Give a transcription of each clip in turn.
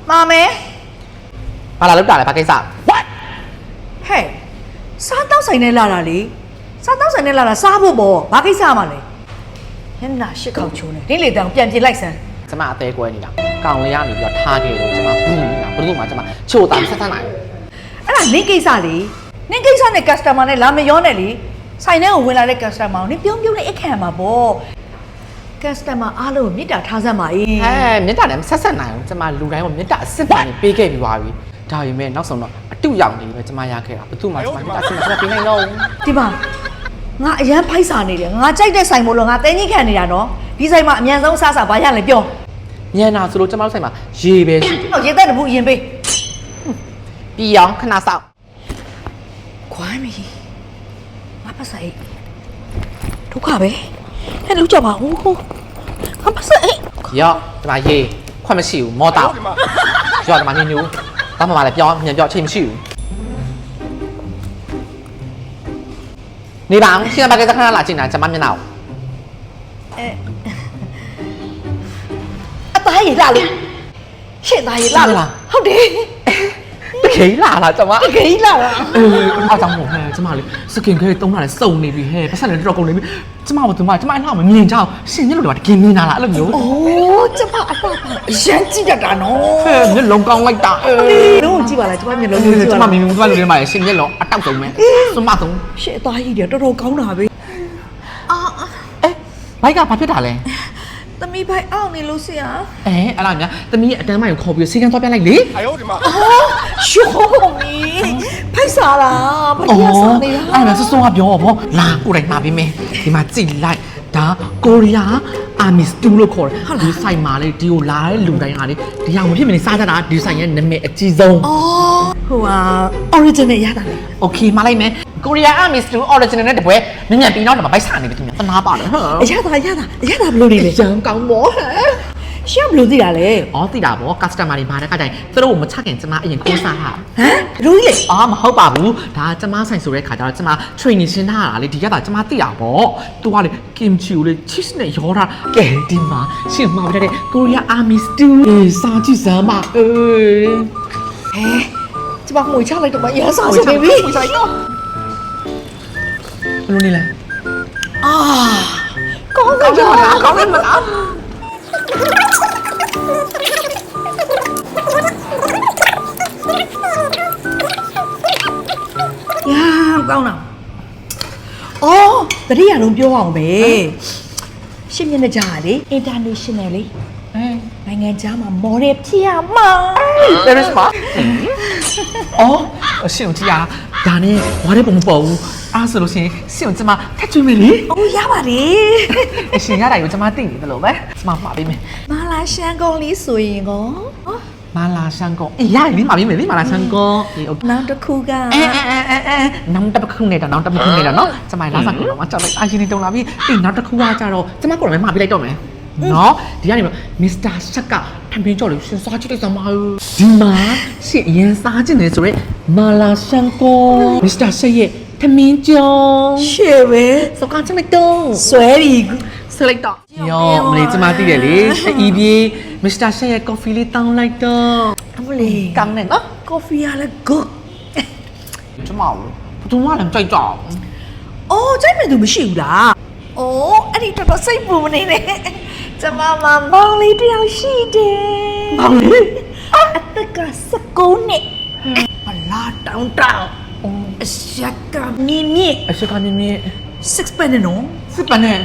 妈没？把哪路打来？把给啥？嘿，啥当谁呢？啦哩？啥当谁呢？啦啥不不？把给啥嘛嘞？人哪是靠球呢？你来当变变来生？怎么得过你啦？讲你呀，你要他给我怎么不如嘛怎么就打杀他来？哎啦，你给啥哩？你给啥呢 ？customer 呢？哪没有呢哩？ဆိုင်ထဲကိုဝင်လာတဲ့ customer ကိုနင်ပြုံးပြုံးနဲ့အခက်မှာပေါ့ customer အားလုံးမြစ်တာထားစမ်းပါအေး မြစ်တာလည်းဆက်ဆက်နိုင်အောင်ကျမလူတိုင်းကိုမြစ်တာအစ်စ်ပိုင်းပေးခဲ့ပြီးပါပြီဒါပေမဲ့နောက်ဆုံးတော့အတူရောက်နေပဲကျမရခဲ့တာဘသူမှကျမမြစ်တာအစ်စ်မပေးနိုင်တော့ ဒီမှာငါအရန်ဖိုက်စာနေတယ်ငါကြိုက်တဲ့ဆိုင်မို့လို့ငါတင်းကြီးခံနေတာနော်ဒီဆိုင်မှာအမြန်ဆုံးစားဘာရလဲပြော မြန်တာဆိုလို့ကျမတို့ဆိုင်မှာရေပဲရှိတယ် တော့ရေသက်တပူအရင်ပေး ပြီးအောင်ခဏစောင့် ခွမ်းမီငါပတ်ဆိုင်ဒုက္ခပဲဟဲ့လူကြောက်ပါဦးငါပတ်ဆိုင် ရောကျမရေခွက်မရှိဘူးမောတော့ရောကျမနေနေဦးတမမလည်းပြောမြန်ပြောချိန်မရှိဘူးနေပါအောင်ရှင်းပါကစခဏလာချိန်တာကျမမျက်နှာကို အသားရည်လာလို့ရှင့်သားရည်လာလားဟုတ်တယ် တကယ်လာလားကျမ တကယ်လာလား အားကြောင့်မို့ဟဲ့ကျမလေးစကင်ခဲတုံးလာလဲစုံနေပြီဟဲ့ပတ်စံလည်းတော်ကုန်နေပြီကျမဘာသူမကျမအနောက်မမြင်ကြအောင်ရှင်မျက်လုံးတွေကတကယ်မြင်လာလားအဲ့လိုမျိုး အိုးကျမအတော့အရန်ကြည့်တတ်တာနော် ဟဲ့မျက်လုံးကောင်းလိုက်တာ လုံးကြည့်ပါလားကျမမျက်လုံးကြည့် ကျ ပါ မ လား မြင်မြင်သွားလို့လည်းမရရှင်မျက်လုံးအတောက်ဆုံးပဲစွမဆုံး ရှင့်အသားရည်တွေတော်တော်ကောင်းတာပဲအာ ဘိုက်ကဘာဖြစ်တာလဲ သမီးဖိုင်အောင်နေလို့ဆရာ အဲ့လားများတမီးအတန်းမကိုခေါ်ပြီးစီကံသွားပြလိုက်လေ 哎呦我的妈！ ရှောမီဖိုက်စားလားဘာလို့စားနေတာ အဲ့ဒါစစုံကပြောဗောလာကိုယ်တိုင်မှာပြီးမယ်ဒီမှာကြည့်လိုက်ဒါကိုရီးယားအာမီစတူလို့ခေါ်တယ်ဒီဆိုင်မှာလေဒီကိုလာတဲ့လူတိုင်းဟာလေဒီအောင်မဖြစ်မနေစားကြတာဒီဆိုင်ရဲ့နာမည်အကြီးဆုံး အော်ဟိုဟာ original ရတာလေ โอเคမှာလိုက်မယ်ကိုရီးယားအာမီစတူ original နဲ့တပွဲမြန်မြန်ပြီးတော့ဗိုက်စားနေပြီသူများတနာပါလေဟမ် ရတာဘယ်လိုနေလဲ ရန်ကောင်းဗော ရှင့်ဘယ်လိုသိတာလဲ อ๋อသိတာဗော customer တွေမှာတဲ့ကတိုင်သူတို့ကိုမချခင်ကျမအရင်ခိုးစားတာ ဟမ်ဘယ်လိုကြီးလဲ အာမဟုတ်ပါဘူးဒါကျမဆိုင်ဆိုတဲ့ခါကျတော့ကျမ training ရှင်းထားတာလေဒီကတာကျမသိတာဗောသူကလေ kimchi ကိုလေ cheese နဲ့ရောတာကဲဒီမှာရှင်းမှာပြတဲ့ Korea Army Stew စားကြည့်စမ်းပါဟဲကျမငွေချလိုက်တော့မရစားစနေပြီ ဘယ်လိုနေလဲ အာကောင်းတယ် ကောင်းတယ်မလား ရာကောင်းတာအော်တတိယလုံးပြောအောင်ပဲရှင်းမျက်နှာကြာလေ international လေနိုင်ငံခြားမှာ model ဖြစ်ရမှာ there is ma အော်အရှင်တို့တရားဒါနဲ့ဝါတဲ့ပုံမပေါ်ဘူးအားဆိုလို့ရှိရင်ရှင်တို့ကျမထက်ကျွေးမယ်လေ အိုးရပါတယ် အရှင်ရတာကိုကျမသိနေတယ်လို့ပဲကျမပါပေးမယ် မာလာရှန်ကုန်လေးဆိုရင်ကော မာလာရှန်ကုန်အေးရရင်လေးပါပေးမယ်လေမာလာရှန်ကုန်အေးโอเค နောက်တစ်ခုက နောက်တစ်ခုနဲ့တော့နောက်တစ်ခုနဲ့တော့နော်ကျမလာစားကုန်တော့မကြောက်လိုက်အာရှင်နေတုံလာပြီအေးနောက်တစ်ခုကကြတော့ကျမကိုယ်တော့မပြလိုက်တော့မယ်နော်ဒီကနေတော့မစ္စတာရှက်ကထမင်းကြော်လေးရှင်စားကြည့်လိုက်စမ်းပါဒီမှာရှင်အရင်စားကြည့်နေဆိုရဲမာလာရှန်ကုန်မစ္စတာရှက်ရဲ့ထမင်းကြော် ရှေ့ပဲ စောကချင်လိုက်တော့ ဆွဲပြီ ဆွဲလိုက်တော့ယောမလေးကျမသိတယ်လေအီးပြေမစ္စတာရှက်ရဲ့ကော်ဖီလေးတောင်းလိုက်တော့ အမလေး ကောင်းတယ်နော် ကော်ဖီရလဲ good ကျမဘူးဘသူမှလည်းကြိုက်ကြအောင် အော်ကြိုက်မဲ့သူမရှိဘူးလားအိုးအဲ့ဒီတော်တော်စိတ်ပူမနေနဲ့ကျမမမောင်လေးတယောက်ရှိတယ် မောင်လေး အသက်က19နှစ်အလားတောင်းတောင်းအရှက်ကမြင့်မြင့် အရှိကမြင်မြင် 6 pen နော် စစ်ပန်နဲ့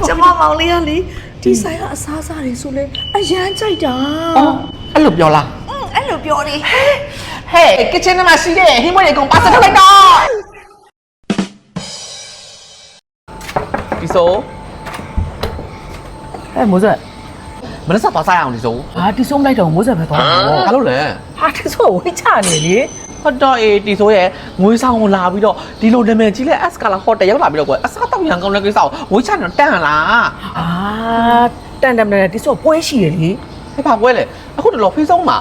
ကျမမောင်လေးကလေဒီဆိုင်ကအစားအစာတွေဆိုလဲအရန်ကြိုက်တာ အော်အဲ့လိုပြောလား အဲ့လိုပြောနေ ဟဲ့ကချင်ထဲမှာရှိတဲ့ဟင်းမွေးတွေအကုန်ပါစထုတ်လိုက်တော့ဒီဆိုဟဲ့မိုးဆက်မနေ့ကသွားစားအောင်ဒီဆို ဟာဒီဆုံးလိုက်တော့မိုးဆက်ပဲသွားတော့ ဘာလို့လဲ ဟာဒီဆိုဝိတ်ချနေလေ ဟုတ်တော့အေးဒီဆိုရဲ့ငွေဆောင်ကိုလာပြီးတော့ဒီလိုနာမည်ကြီးလဲ S ကလာဟိုတယ်ရောက်လာပြီးတော့ကွယ်အစားတောက်ရန်ကောင်းတဲ့ကိစ္စကိုဝိချတော့တန်လား အာတန်တန်နဲ့ဒီဆိုပွဲရှိတယ်လေ ဟဲ့ဘာကွဲလဲအခုတော့ဖေးဆုံးမှာ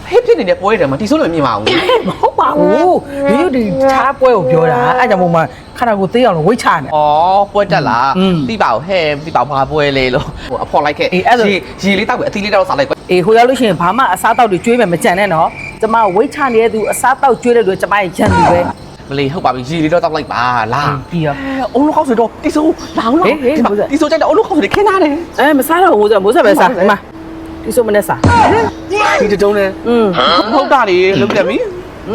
ဟ ဟစ်ဖြစ်နေတဲ့ပွဲတွေမှာတီဆိုးလည်းမမြင်ပါဘူး မဟုတ်ပါဘူးဒီလိုဒီခြားပွဲကိုပြောတာအဲ့ကြောင့်မို့မှခဏကိုသေးအောင်လို့ဝိတ်ချနေ ဩပွဲတက်လားတိပါဟဲ့တိပါဘာပွဲလေလို့ဟိုအဖော်လိုက်ခဲ့ရေလေးတောက်ပဲအသီးလေးတောက်စားလိုက်ကွ အေးဟိုရောက်လို့ရှိရင်ဘာမှအစားတောက်တွေကျွေးမယ်မကြံနဲ့နော်ကျမဝိတ်ချနေတဲ့သူအစားတောက်ကျွေးတဲ့သူကျမရဲ့ရန်သူပဲ မလေးဟုတ်ပါပြီရေလေးတော့တောက်လိုက်ပါလား ပြီးရော အုံးလုံးခေါက်ဆိုတော့တီဆိုးလောင်းလောင်းတီဆိုးကြိုက်တော့အုံးလုံးခေါက်ဆိုခင်းထားတယ် မစားတော့ဘူးမိုးဆက်ပဲစားဒီမှာဒီစုမနဲ့စား ဒီတုံးနဲ့ဟုတ်တာလေလုံးပြပြီ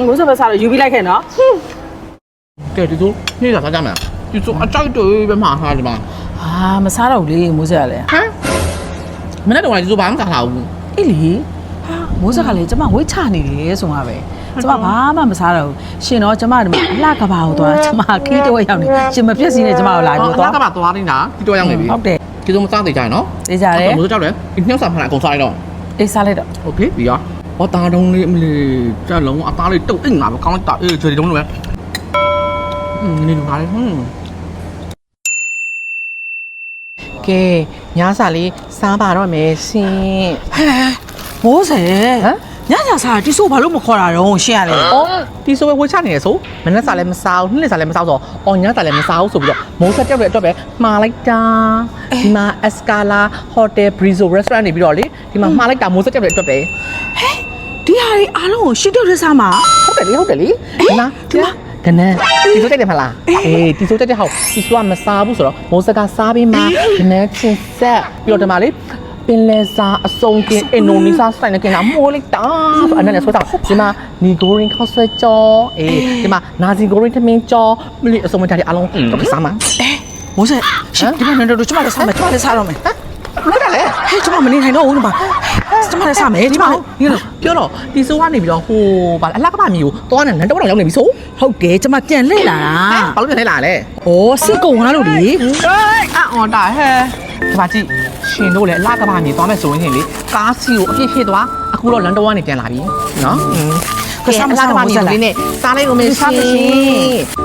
မိုးဆက်ပဲစားတော့ယူပြီးလိုက်ခဲ့နော် ကဲဒီဆိုနေ့ကစားကြမယ်ဒီဆိုအကြိုက်တွေပဲမှာဟာဒီမှာ မစားတော့ဘူးလေမိုးဆက်ကလည်း ဟမ်မနေ့တော့ဒီဆိုဘာမှမစားလာဘူး အေးလေဟာမိုးဆက်ကလည်းကျမဝိတ်ချနေတယ်ဆိုမှပဲကျမဘာမှမစားတော့ဘူးရှင်တော့ကျမဒီမှာအလှကဘာကိုသွားကျမခီးတော့ရောက်နေရှင်မပြည့်စည်နေကျမကိုလာပြီးတော့ ကပါသွားနေတာဒီတော့ရောက်နေပြီ ဟုတ်တယ် ဒီဆိုမစားသေးကြနော် သိကြတယ် မိုးကြောက်တယ်ဒီနှောက်စားဖလာအကုန်စားလိုက်တော့ အေးစားလိုက်တော့ โอเคဒီရောဟောတာတုံးလေးအမလေးကြလုံးအသားလေးတုတ်အိမ်ငါပဲကောင်းလိုက်တာအေးချွေတုံးလိုပဲနေလူငါလေးကဲညစာလေးစားပါတော့မယ်ရှင် မိုးဆက်ညညစားတီဆိုဘာလို့မခေါ်တာတော့ရှင်းရလဲ အော်ဒီဆိုပဲဝှေ့ချနေရဆိုမနေ့စာလည်းမစားဘူးနေ့စာလည်းမစားဆိုအော်ညစာလည်းမစားဘူးဆိုပြီးတော့မိုးဆက်ကြောက်တဲ့အတွက်ပဲမှားလိုက်တာဒီမှာ Escala Hotel Brizo Restaurant နေပြီးတော့လေဒီမှာမှားလိုက်တာမိုးဆက်ကြောက်တဲ့အတွက်ပဲ ဒီဟာတွေအားလုံးကိုရှင်းတော့ရစားမှာ ဟုတ်တယ်လေဒီမှာကနန်းဒီဆိုကြတယ်မလားအေးဒီဆိုကြတဲ့ဟောက်ဒီဆိုကမစားဘူးဆိုတော့မိုးဆက်ကစားပြီးမှကနန်းချင်းဆက်ပြီးတော့ဒီမှာလေပင်လယ်စာအစုံကင်းအင်ဒိုနီးရှားစတိုင်နဲ့ကင်လာမိုးလိုက်တာဆိုအဲ့နဲ့ဆွဲတာဒီမှာနီဂိုရင်းခောက်ဆွဲကြောအေးဒီမှာနာဇီဂိုရင်းသမင်းကြောမလီအစုံမကြတဲ့အားလုံးတော့စားမှာ မိုးဆက်ရှင်ဒီမှာတော့ကျမလည်းစားမယ်ကျမလည်းစားတော့မယ် ဘလို့လဲ ဟဲ့ကျမမနေနိုင်တော့ဘူးဒီမှာကျမလည်းစားမယ်ဒီမှာ ဒီလိုပြောတော့ဒီဆိုကနေပြီးတော့ဟိုဗာအလှကပမီကိုသွားနေလမ်းတော့ရောက်နေပြီဆို ဟုတ်တယ်ကျမကြံလှည့်လာတာ ဘာလို့ပြန်လဲလာလဲ ဩစစ်ကုံကားလို့လေ အော်တာဟဲ့ဒီမှာကြည့်ရှင်တို့လည်းအလားကဘာမြေသွားမယ်ဆိုရင်လေကားစီကိုအပြည့်ဖြည့်သွားအခုတော့လန်ဒန်ကနေပြန်လာပြီနော်ကဲအလားကဘာမြေလေးနဲ့စားလိုက်လို့မေးရှင်